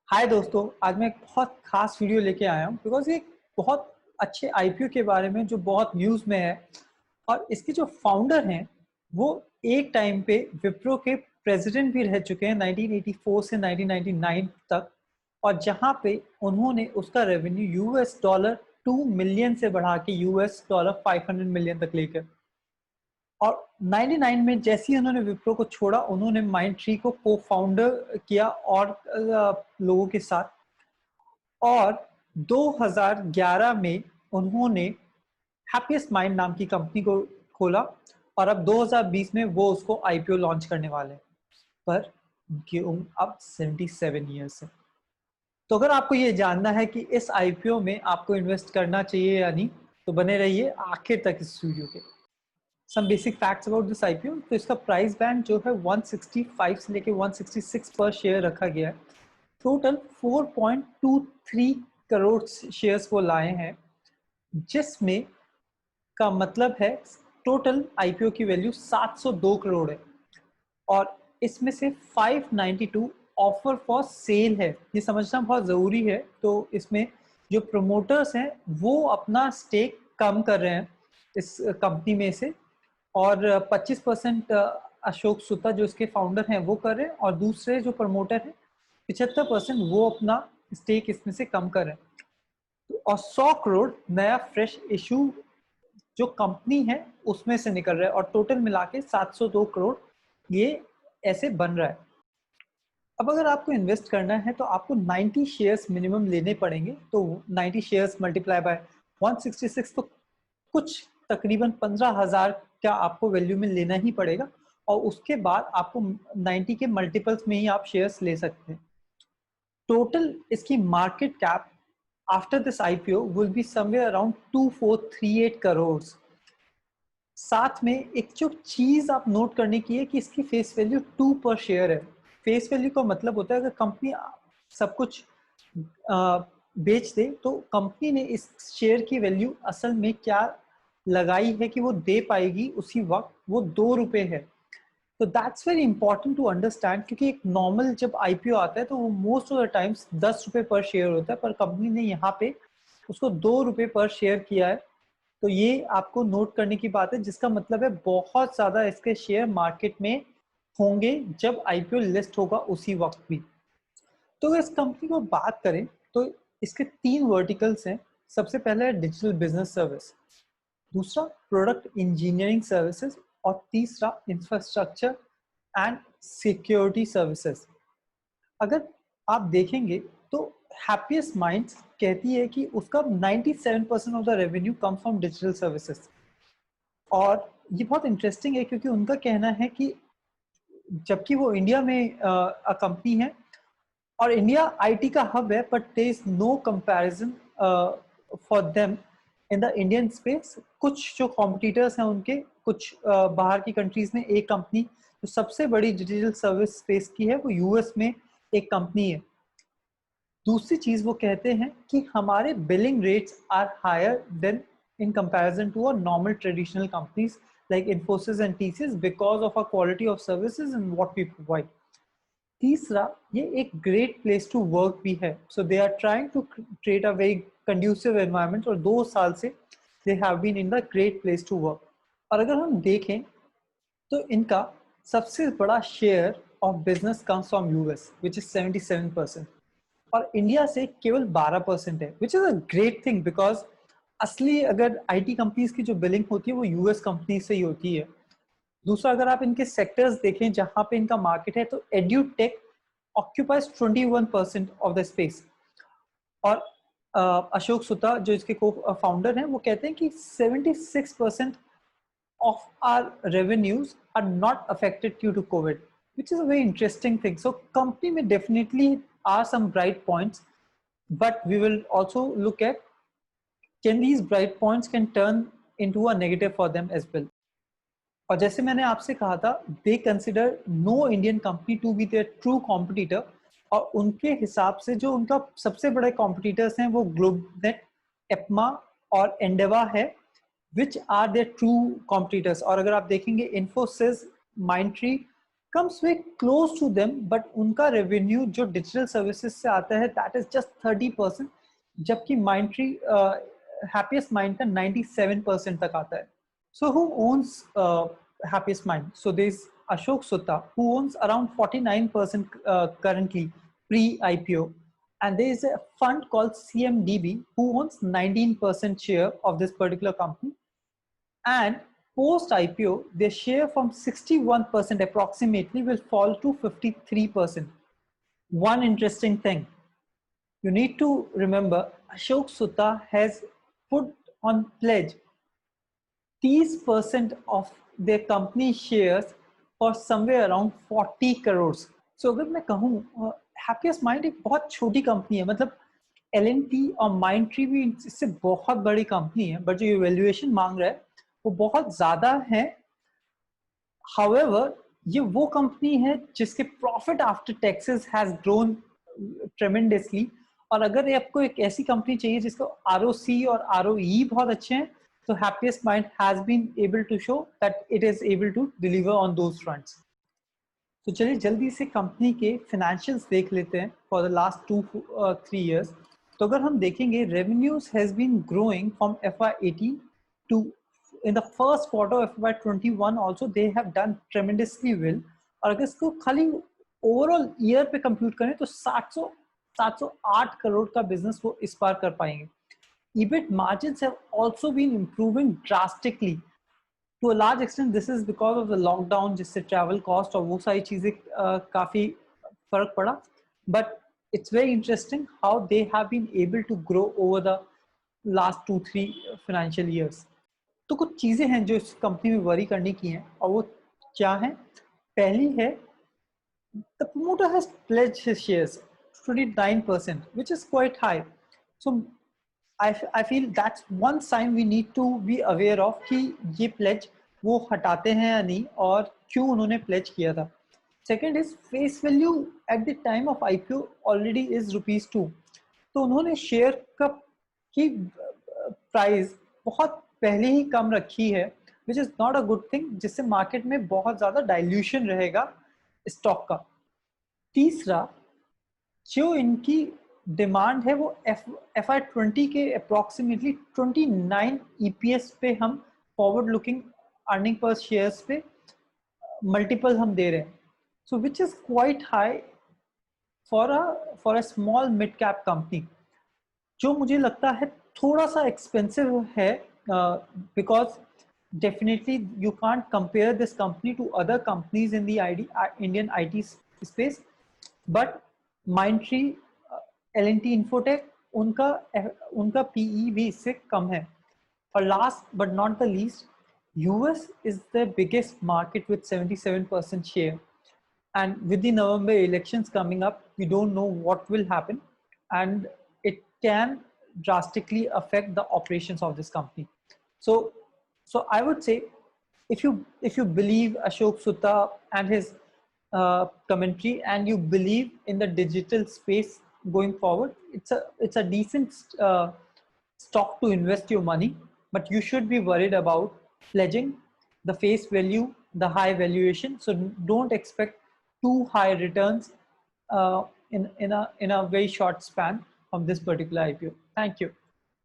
हाय दोस्तों, आज मैं एक बहुत खास वीडियो लेके आया हूँ बिकॉज ये एक बहुत अच्छे आईपीओ के बारे में जो बहुत न्यूज़ में है। और इसके जो फाउंडर हैं वो एक टाइम पे विप्रो के प्रेसिडेंट भी रह चुके हैं 1984 से 1999 तक। और जहाँ पे उन्होंने उसका रेवेन्यू यूएस डॉलर 2 मिलियन से बढ़ा के यूएस डॉलर 500 मिलियन तक लेकर। और 99 में जैसे ही उन्होंने विप्रो को छोड़ा, उन्होंने माइंड ट्री को को फाउंडर किया और लोगों के साथ। और 2011 में उन्होंने हैप्पीएस्ट माइंड नाम की कंपनी को खोला। और अब 2020 में वो उसको आईपीओ लॉन्च करने वाले हैं। पर उनकी उम्र अब 77 ईयर्स है। तो अगर आपको ये जानना है कि इस आईपीओ में आपको इन्वेस्ट करना चाहिए या नहीं, तो बने रहिए आखिर तक इस वीडियो के। Some basic facts about this IPO. तो इसका प्राइस बैंड जो है 165 से लेके 166 पर शेयर रखा गया है। टोटल 4.23 करोड़ शेयर्स वो लाए हैं, जिसमें का मतलब है टोटल आईपीओ की वैल्यू 702 करोड़ है। और इसमें से 592 ऑफर फॉर सेल है। ये समझना बहुत ज़रूरी है। तो इसमें जो प्रमोटर्स हैं वो अपना स्टेक कम कर रहे हैं इस कंपनी में से। और 25% अशोक सुता जो इसके फाउंडर हैं वो कर रहे हैं, और दूसरे जो प्रमोटर हैं 75% वो अपना स्टेक इसमें से कम कर रहे हैं। और 100 करोड़ नया फ्रेश इशू जो कंपनी है उसमें से निकल रहा है, और टोटल मिला के 702 करोड़ ये ऐसे बन रहा है। अब अगर आपको इन्वेस्ट करना है तो आपको 90 शेयर्स मिनिमम लेने पड़ेंगे। तो 90 शेयर्स मल्टीप्लाई बाय 166, तो कुछ तकरीबन 15,000 का आपको वैल्यू में लेना ही पड़ेगा। और उसके बाद आपको 90 के मल्टीपल्स में ही आप शेयर्स ले सकते हैं। टोटल इसकी market cap after this IPO will be somewhere around 2438 crore. साथ में एक जो चीज आप नोट करने की है कि इसकी फेस वैल्यू 2 पर शेयर है। फेस वैल्यू का मतलब होता है अगर कंपनी सब कुछ बेच दे तो कंपनी ने इस शेयर की वैल्यू असल में क्या लगाई है कि वो दे पाएगी उसी वक्त, वो 2 रुपए है। तो that's very important to understand, क्योंकि एक नॉर्मल जब आईपीओ आता है तो वो मोस्ट ऑफ द टाइम्स 10 रुपए पर शेयर होता है, पर कंपनी ने यहाँ पे उसको 2 रुपए पर शेयर किया है। तो ये आपको नोट करने की बात है, जिसका मतलब है बहुत ज्यादा इसके शेयर मार्केट में होंगे जब आईपीओ लिस्ट होगा उसी वक्त भी। तो इस कंपनी को बात करें तो इसके 3 वर्टिकल्स हैं। सबसे पहले है डिजिटल बिजनेस सर्विस, दूसरा प्रोडक्ट इंजीनियरिंग सर्विसेज, और तीसरा इंफ्रास्ट्रक्चर एंड सिक्योरिटी सर्विसेज। अगर आप देखेंगे तो हैप्पीएस्ट माइंड्स कहती है कि उसका 97% of the revenue come from digital services. और ये बहुत इंटरेस्टिंग है क्योंकि उनका कहना है कि जबकि वो इंडिया में कंपनी है और इंडिया आईटी का हब है, but there is no comparison for them in the Indian space. कुछ जो कॉम्पिटिटर्स हैं उनके, कुछ बाहर की कंट्रीज में एक कंपनी जो सबसे बड़ी डिजिटल सर्विस स्पेस की है वो यूएस में एक कंपनी है। दूसरी चीज वो कहते हैं कि हमारे billing rates are higher than in comparison to a normal traditional companies like Infosys and TCS because of a quality of services and what we provide. तीसरा, ये एक ग्रेट प्लेस टू वर्क भी है। So they are trying to create a very conducive environment, और 2 साल से they have been in the great place to work. और अगर हम देखें तो इनका सबसे बड़ा share of business comes from US which is 77%, और इंडिया से केवल 12% है, which is a great thing because असली अगर आईटी कंपनीज की जो बिलिंग होती है वो यूएस कंपनी से ही होती है। दूसरा, अगर आप इनके सेक्टर्स देखें जहां पे इनका मार्केट है, तो एड्यूटेक ऑक्यूपाइज 21% ऑफ द स्पेस। और अशोक सुता जो इसके को फाउंडर हैं वो कहते हैं कि 76% of our revenues are not affected due to COVID, which is a very interesting thing. So company may definitely are some bright points, but we will also look at can these bright points can turn into a negative for them as well. और जैसे मैंने आपसे कहा था, they consider no Indian company to be their true competitor. और उनके हिसाब से जो उनका सबसे बड़े कॉम्पिटिटर्स हैं वो ग्लोबनेट, एपमा और एंडेवा है, which are their true competitors. और अगर आप देखेंगे Infosys, Mindtree comes very close to them, but उनका revenue जो digital services से आता है that is just 30%, जबकि Mindtree Happiest Mind का 97% तक आता है. So who owns Happiest Mind? So there's Ashok Sutta, who owns around 49% currently pre-IPO, and there is a fund called CMDB who owns 19% share of this particular company. And post IPO, their share from 61% approximately will fall to 53%. One interesting thing you need to remember, Ashok Sutta has put on pledge 30% of their company shares for somewhere around 40 crores. So अगर मैं कहूँ Happiest Mind एक बहुत छोटी company है, मतलब L&T और Mindtree भी इससे बहुत बड़ी कंपनी है, बट जो वैल्यूएशन मांग रहा है वो बहुत ज्यादा है. However, ये वो कंपनी है जिसके profit after taxes has grown tremendously, और अगर आपको एक ऐसी कंपनी चाहिए जिसको ROC और ROE बहुत अच्छे हैं, तो Happiest Mind has been able to show that it is able to deliver on those fronts. तो चलिए जल्दी से कंपनी के फाइनेंशियल्स देख लेते हैं फॉर द लास्ट 2-3 years. तो अगर हम देखेंगे, revenues has been growing from FY18 to in the first quarter of FY21 also they have done tremendously well. और अगर इसको खाली ओवरऑल ईयर पे कंप्यूट करें तो 708 करोड़ का बिजनेस वो इस बार कर पाएंगे. EBIT margins have also been improving drastically. To a large extent this is because of the lockdown, जिससे travel cost और वो सारी चीजें काफी फर्क पड़ा. But it's very interesting how they have been able to grow over the last 2-3 financial years. तो कुछ चीजें हैं जो इस कंपनी में वरी करने की हैं, और वो क्या है? पहली है, the promoter has pledged his shares 29%, which is quite high. So I feel that's one sign we need to be aware of कि ये pledge वो हटाते हैं या नहीं, और क्यों उन्होंने pledge किया था. Second is face value at the time of IPO already is ₹2. तो उन्होंने शेयर का की प्राइस बहुत पहले ही कम रखी है, which is not a good thing, जिससे मार्केट में बहुत ज्यादा डाइल्यूशन रहेगा स्टॉक का. तीसरा, जो इनकी डिमांड है वो FY20 के अप्रोक्सीमेटली 29 EPS पे हम फॉरवर्ड लुकिंग अर्निंग पर शेयर्स पे मल्टीपल हम दे रहे हैं. So which is quite high for a small mid cap company, जो मुझे लगता है थोड़ा सा एक्सपेंसिव है, because definitely you can't compare this company to other companies in the Indian IT space. But Mindtree, L&T Infotech, उनका PE भी इससे कम है. और last but not the least, US is the biggest market with 77% share, and with the November elections coming up, we don't know what will happen, and it can drastically affect the operations of this company. So I would say, if you believe Ashok Sutta and his commentary, and you believe in the digital space going forward, it's a decent stock to invest your money. But you should be worried about pledging the face value, the high valuation. So don't expect too high returns in a very short span from this particular IPO. Thank you.